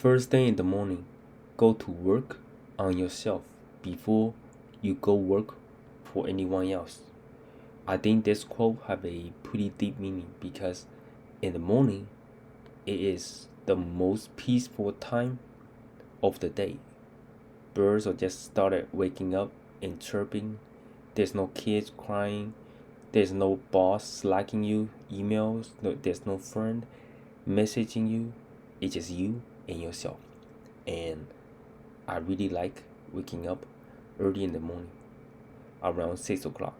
First thing in the morning, go to work on yourself before you go work for anyone else. I think this quote have a pretty deep meaning because in the morning it is the most peaceful time of the day. Birds are just started waking up and chirping. There's no kids crying. There's no boss slacking you emails. No, there's no friend messaging you. It's just you and yourself. And I really like waking up early in the morning, around 6 o'clock.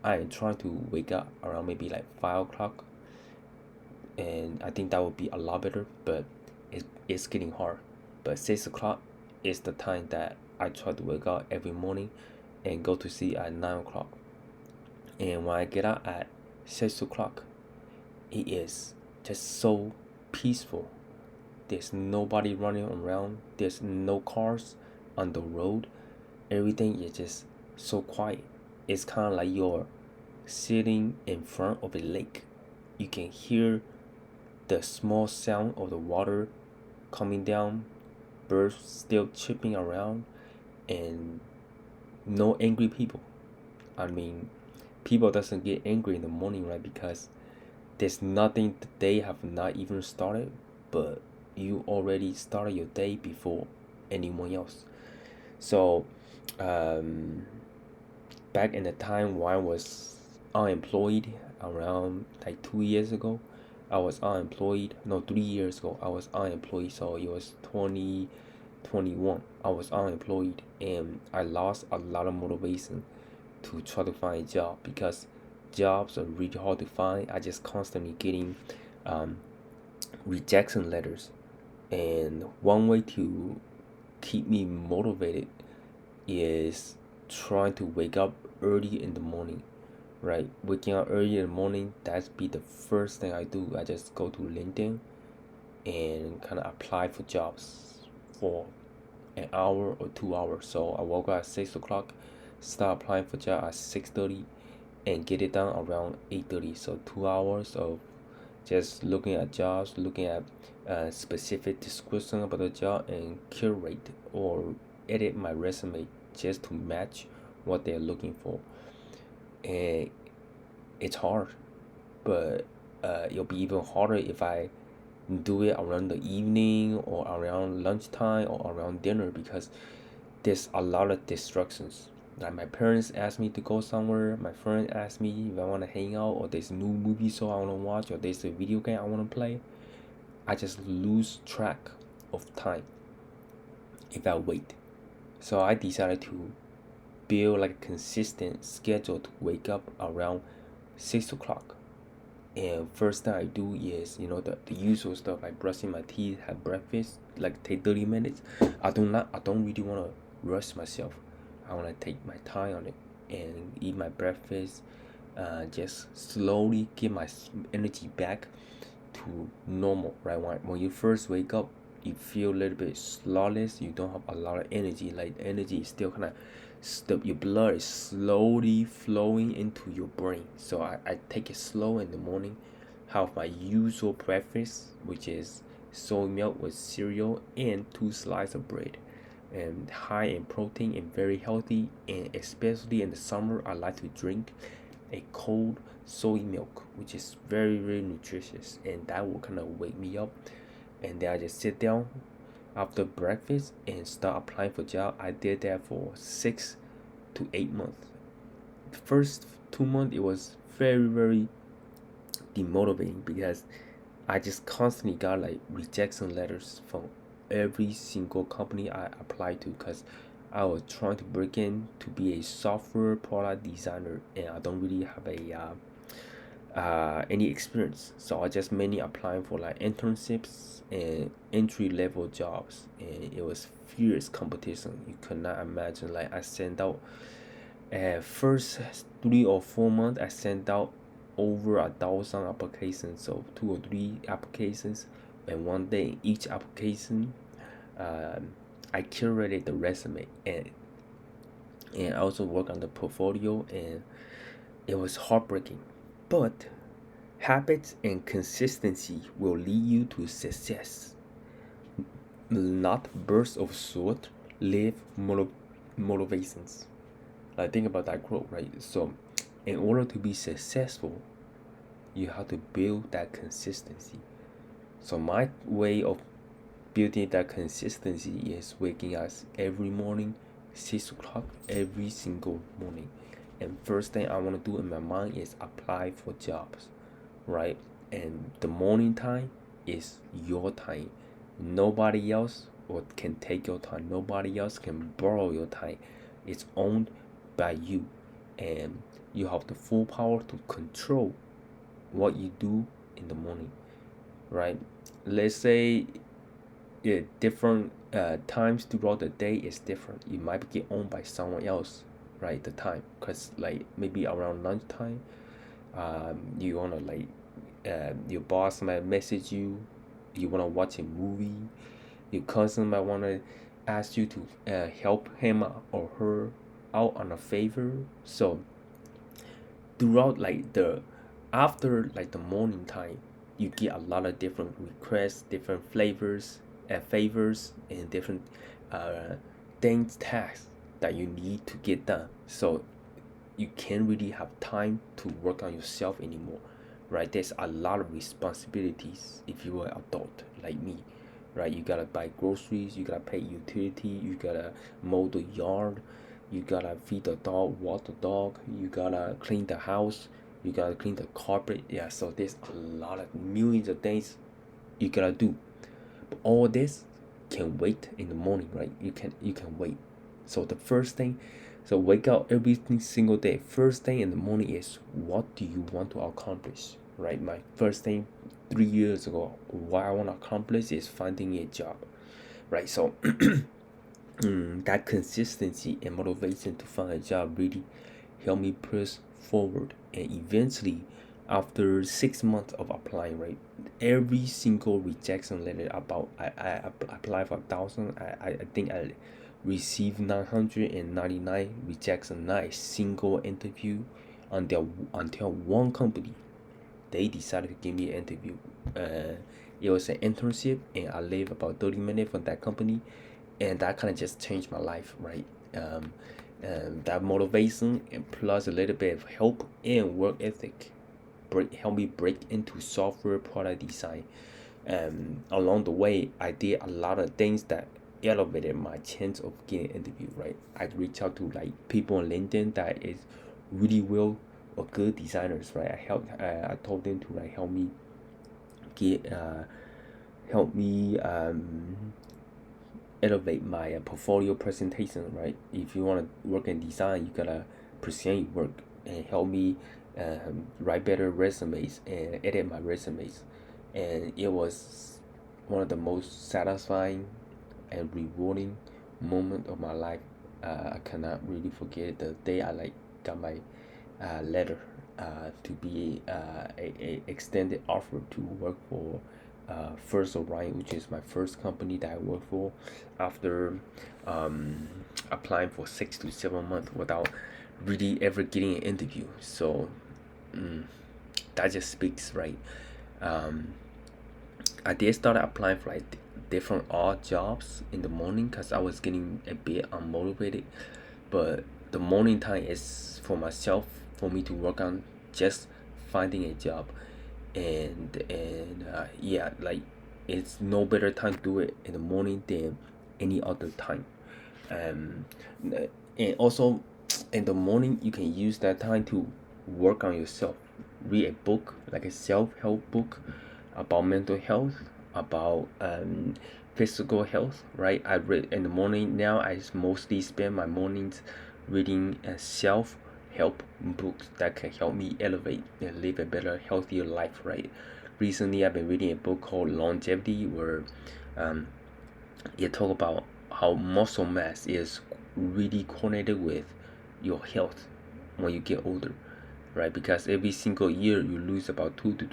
I am trying to wake up around maybe like 5 o'clock, and I think that would be a lot better. But it's getting hard. But 6 o'clock is the time that I try to wake up every morning and go to sleep at 9 o'clock. And when I get out at 6 o'clock, it is just so peaceful. There's nobody running around. There's no cars on the road. Everything is just so quiet. It's kind of like you're sitting in front of a lake. You can hear the small sound of the water coming down, birds still chirping around, and no angry people. I mean, people doesn't get angry in the morning, right? Because there's nothing, the day have not even started, but you already started your day before anyone else. So, um, back in the time when I was unemployed, around like 2 years ago, I was unemployed. No, 3 years ago, I was unemployed. So it was 2021. I was unemployed and I lost a lot of motivation to try to find a job because jobs are really hard to find. I just constantly getting um, rejection letters. And one way to keep me motivated is trying to wake up early in the morning, right? Waking up early in the morning, that's be the first thing I do. I just go to LinkedIn and kind of apply for jobs for an hour or 2 hours. So I woke up at 6 o'clock, start applying for job at 6:30, and get it done around 8:30. So 2 hours of just looking at jobs, looking at specific description about the job, and curate or edit my resume just to match what they're looking for. And it's hard, but it'll be even harder if I do it around the evening or around lunchtime or around dinner because there's a lot of distractions. Like my parents ask me to go somewhere, my friend ask me if I want to hang out, or there's a new movie show I want to watch, or there's a video game I want to play. I just lose track of time if I wait. So I decided to build like a consistent schedule to wake up around 6 o'clock. And first thing I do is, the usual stuff like brushing my teeth, have breakfast, like take 30 minutes. I don't really wanna rush myself. I wanna take my time on it and eat my breakfast, just slowly get my energy back to normal, right? When you first wake up, you feel a little bit sluggish. You don't have a lot of energy. Like energy is still kind of your blood is slowly flowing into your brain. So I take it slow in the morning, have my usual breakfast, which is soy milk with cereal and two slices of bread, and high in protein and very healthy. And especially in the summer, I like to drink a cold soy milk, which is very very nutritious, and that will kind of wake me up. And then I just sit down after breakfast and start applying for job. I did that for 6 to 8 months. The first 2 months it was very very demotivating because I just constantly got like rejection letters from every single company I applied to because I was trying to break in to be a software product designer, and I don't really have a any experience. So I just mainly applying for like internships and entry level jobs, and it was fierce competition. You could not imagine. Like I sent out first 3 or 4 months, I sent out over 1,000 applications, so 2 or 3 applications, and one day each application, um, I curated the resume and I also work on the portfolio, and it was heartbreaking. But habits and consistency will lead you to success. not bursts of sort, live motivations. Like think about that quote, right? So, in order to be successful, you have to build that consistency. So my way of building that consistency is waking up every morning, 6 o'clock every single morning. And first thing I want to do in my mind is apply for jobs, right? And the morning time is your time. Nobody else can take your time. Nobody else can borrow your time. It's owned by you, and you have the full power to control what you do in the morning, right? Let's say different times throughout the day is different. You might get owned by someone else, right? The time, because like maybe around lunchtime, you wanna like your boss might message you. You wanna watch a movie. Your cousin might wanna ask you to help him or her out on a favor. So throughout like the after like the morning time, you get a lot of different requests, different flavors favors, and different uh things, tasks that you need to get done. So you can't really have time to work on yourself anymore, right? There's a lot of responsibilities if you are adult like me, right? You gotta buy groceries, you gotta pay utility, you gotta mow the yard, you gotta feed the dog, walk the dog, you gotta clean the house, you gotta clean the carpet. Yeah, so there's a lot of millions of things you gotta do. But all this can wait in the morning, right? You can wait. So the first thing, so wake up every single day. First thing in the morning is what do you want to accomplish, right? My first thing 3 years ago, what I want to accomplish is finding a job, right? So that consistency and motivation to find a job really helped me push forward. And eventually, after 6 months of applying, right, every single rejection letter about I applied for 1,000. I think I received 999 rejections, not a single interview until one company they decided to give me an interview. It was an internship, and I live about 30 minutes from that company, and that kind of just changed my life, right? Um, that motivation and plus a little bit of help and work ethic help me break into software product design. Along the way, I did a lot of things that elevated my chance of getting an interview. Right, I reached out to like people on LinkedIn that is really well or good designers. Right, I told them to like get help me elevate my portfolio presentation. Right, if you want to work in design, you gotta present your work and help me write better resumes and edit my resumes. And it was one of the most satisfying and rewarding moment of my life. I cannot really forget the day I like got my letter to be a extended offer to work for First Orion, which is my first company that I work for, after applying for 6 to 7 months without really ever getting an interview. So that just speaks, right? Um, I did start applying for like different odd jobs in the morning because I was getting a bit unmotivated. But the morning time is for myself, for me to work on just finding a job, and yeah, like it's no better time to do it in the morning than any other time. Um, and also in the morning you can use that time to work on yourself, read a book like a self-help book about mental health, about physical health, right? I read in the morning. Now I mostly spend my mornings reading self-help books that can help me elevate and live a better, healthier life, right? Recently I've been reading a book called Longevity, where um, it talk about how muscle mass is really correlated with your health when you get older, right? Because every single year you lose about 2 to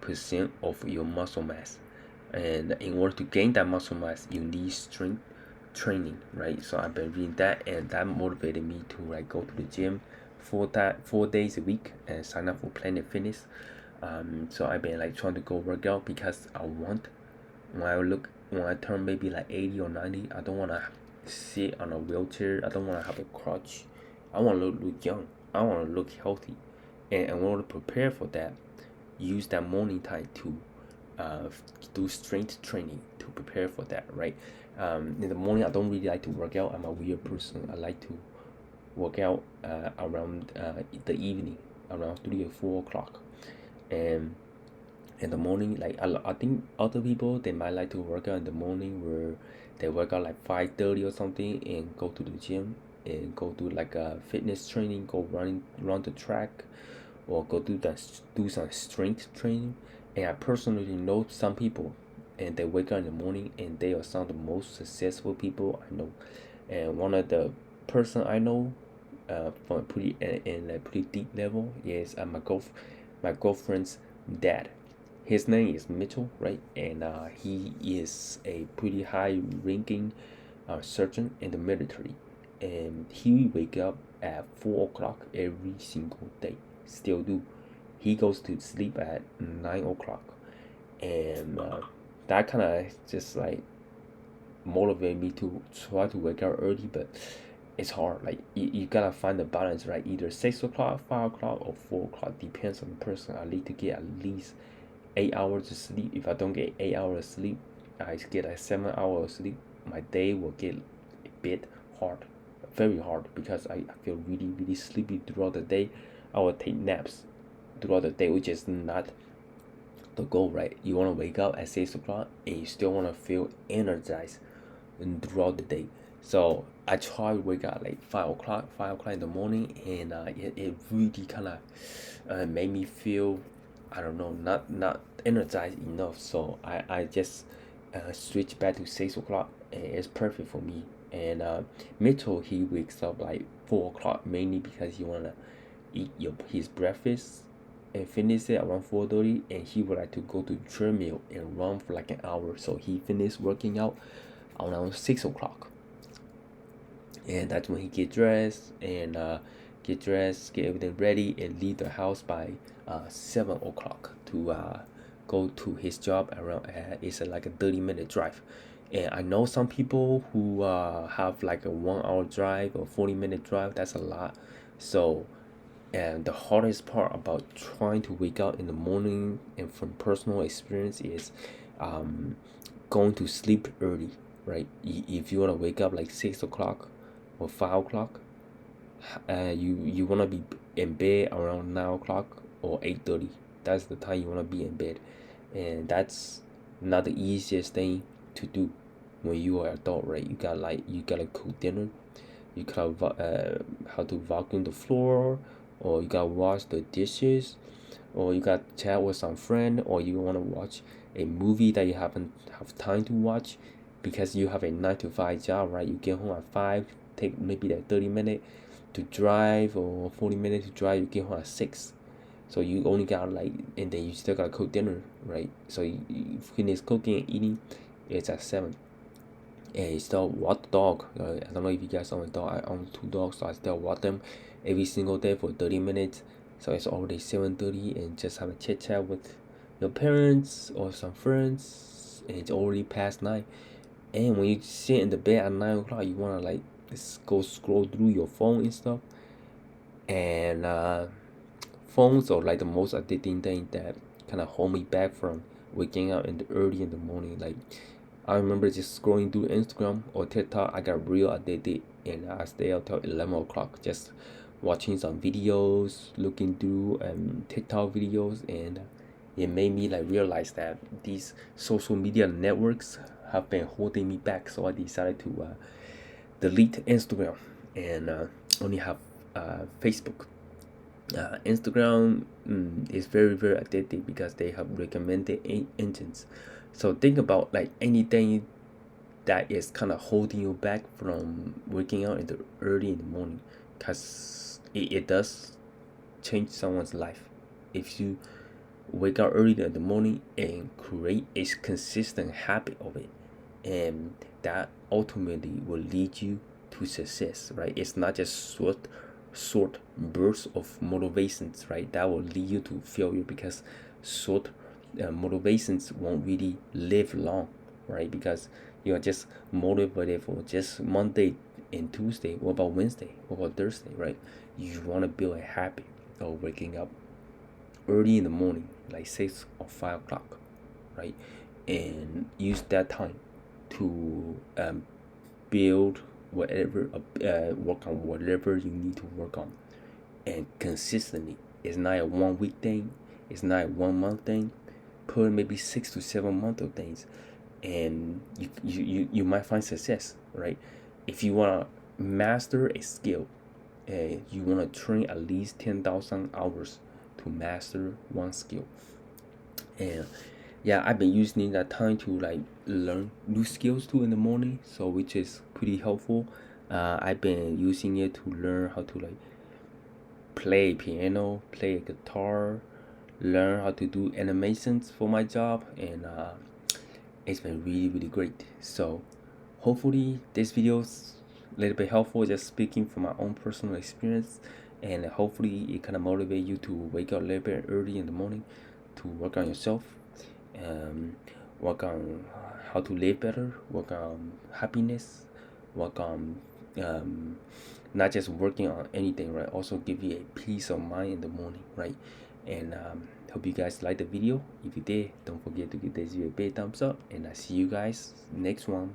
3% of your muscle mass, and in order to gain that muscle mass, you need strength training, right? So I've been reading that, and that motivated me to like go to the gym 4 days a week and sign up for Planet Fitness. So I've been like trying to go work out because I want when I look when I turn maybe like 80 or 90, I don't want to sit on a wheelchair. I don't want to have a crutch. I want to look young. I want to look healthy. And in order to prepare for that, use that morning time to uh, do strength training to prepare for that, right? In the morning, I don't really like to work out. I'm a weird person. I like to work out around the evening, around 3 or 4 o'clock. And in the morning, like I think other people they might like to work out in the morning where they work out like 5:30 or something and go to the gym and go do like a fitness training, go run the track, or go do some strength training. And I personally know some people, and they wake up in the morning and they are some of the most successful people I know. And one of the person I know, from a pretty in a pretty deep level is my girlfriend's dad. His name is Mitchell, right? And he is a pretty high ranking surgeon in the military. And he wake up at 4 o'clock every single day. Still do. He goes to sleep at 9 o'clock. And that kind of just like motivate me to try to wake up early, but it's hard. Like you gotta find the balance, right? Either 6 o'clock, 5 o'clock, or 4 o'clock. Depends on the person. I need to get at least 8 hours of sleep. If I don't get 8 hours of sleep, I get like 7 hours of sleep. My day will get a bit hard, very hard, because I feel really, really sleepy throughout the day. I will take naps throughout the day, which is not the goal, right? You want to wake up at 6 o'clock and you still want to feel energized and throughout the day. So I try to wake up like 5 o'clock in the morning, and it really kind of made me feel, I don't know, not energized enough. So I just switch back to 6 o'clock, and it's perfect for me. And Mitchell, he wakes up like 4 o'clock mainly because he wanna eat his breakfast and finish it around 4:30, and he would like to go to treadmill and run for like an hour. So he finished working out around 6 o'clock, and that's when he get everything ready, and leave the house by 7 o'clock to go to his job around. It's like a 30-minute drive, and I know some people who have like a 1 hour drive or 40-minute drive. That's a lot. So, and the hardest part about trying to wake up in the morning, and from personal experience, is um, going to sleep early, right? If you want to wake up like 6 o'clock or 5 o'clock, you want to be in bed around 9 o'clock or 8:30. That's the time you want to be in bed, and that's not the easiest thing to do when you are adult, right? You gotta cook dinner, you gotta how to vacuum the floor, or you gotta wash the dishes, or you got chat with some friend, or you want to watch a movie that you haven't have time to watch because you have a 9 to 5 job, right? You get home at 5, take maybe like 30 minutes to drive or 40 minutes to drive. You get home at 6, so you only got like, and then you still gotta cook dinner, right? So you finish cooking and eating, it's at 7. And you still walk the dog. I don't know if you guys own a dog. I own 2 dogs, so I still walk them every single day for 30 minutes. So it's already 7:30, and just have a chit chat with your parents or some friends, and it's already past 9. And when you sit in the bed at 9 o'clock, you wanna like just go scroll through your phone and stuff. And phones are like the most addicting thing that kind of hold me back from waking up early in the morning. Like, I remember just scrolling through Instagram or TikTok. I got real addicted, and I stay up till 11 o'clock just watching some videos, looking through TikTok videos, and it made me like realize that these social media networks have been holding me back. So I decided to delete Instagram and only have Facebook. Instagram is very, very addictive because they have recommended engines. So think about like anything that is kind of holding you back from working out in the early in the morning, because it does change someone's life if you wake up early in the morning and create a consistent habit of it, and that ultimately will lead you to success, right? It's not just short bursts of motivations, right? That will lead you to failure, because short motivations won't really live long. right? Because you are just motivated for just Monday and Tuesday. What about Wednesday? What about Thursday, right? You want to build a habit of waking up early in the morning, like 6 or 5 o'clock, right? And use that time to build whatever, work on whatever you need to work on, and consistently. It's not a 1 week thing. It's not a 1 month thing. Put maybe 6 to 7 months of things, and you might find success, right? If you want to master a skill, you want to train at least 10,000 hours to master one skill. And yeah, I've been using that time to like learn new skills too in the morning, so which is pretty helpful. I've been using it to learn how to like play piano, play guitar, learn how to do animations for my job, and it's been really great. So hopefully this video's a little bit helpful, just speaking from my own personal experience, and hopefully it kind of motivate you to wake up a little bit early in the morning to work on yourself, um, work on how to live better, work on happiness, work on not just working on anything, right? Also give you a peace of mind in the morning, right? And hope you guys like the video. If you did, don't forget to give this video a big thumbs up, and I see you guys next one.